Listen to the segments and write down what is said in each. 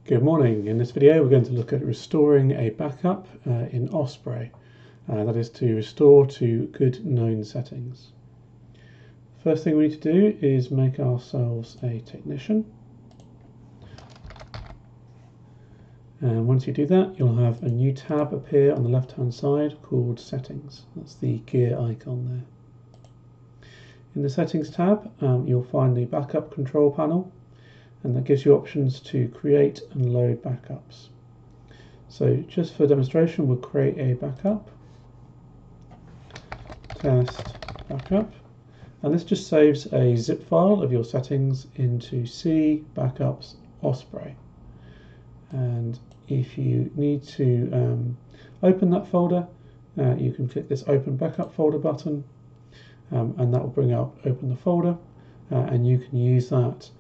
Good morning. In this video we're going to look at restoring a backup in Osprey. That is to restore to good known settings. First thing we need to do is make ourselves a technician. And once you do that, you'll have a new tab appear on the left hand side called Settings. That's the gear icon there. In the Settings tab you'll find the Backup Control panel, and that gives you options to create and load backups. So just for demonstration, we'll create a backup, test backup, and this just saves a zip file of your settings into C backups Osprey. And if you need to open that folder, you can click this Open Backup Folder button, and that will bring up Open the Folder, and you can use that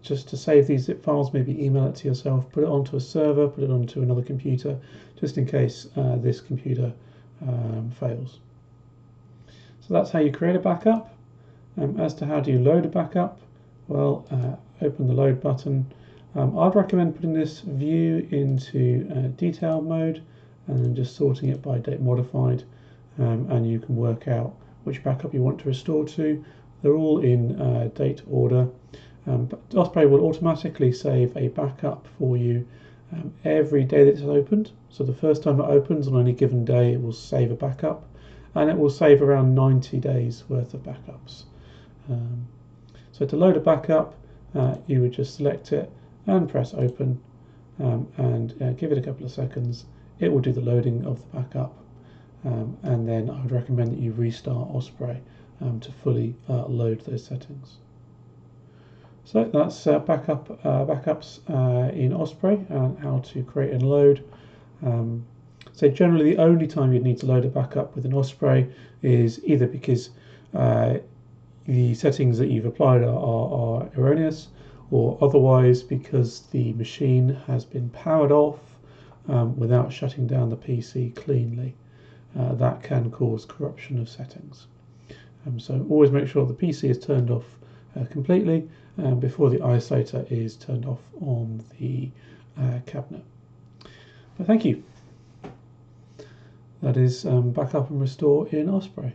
just to save these zip files. Maybe email it to yourself, put it onto a server, put it onto another computer, just in case this computer fails. So that's how you create a backup. As to how do you load a backup, well, open the load button. I'd recommend putting this view into detail mode and then just sorting it by date modified, and you can work out which backup you want to restore to. They're all in date order. But Osprey will automatically save a backup for you every day that it's opened. So the first time it opens on any given day, it will save a backup, and it will save around 90 days worth of backups. So to load a backup, you would just select it and press open, and give it a couple of seconds. It will do the loading of the backup, and then I would recommend that you restart Osprey to fully load those settings. So that's backups in Osprey and how to create and load. So generally the only time you'd need to load a backup with an Osprey is either because the settings that you've applied are erroneous, or otherwise because the machine has been powered off without shutting down the PC cleanly. That can cause corruption of settings. So always make sure the PC is turned off completely before the isolator is turned off on the cabinet. But thank you. That is backup and restore in Osprey.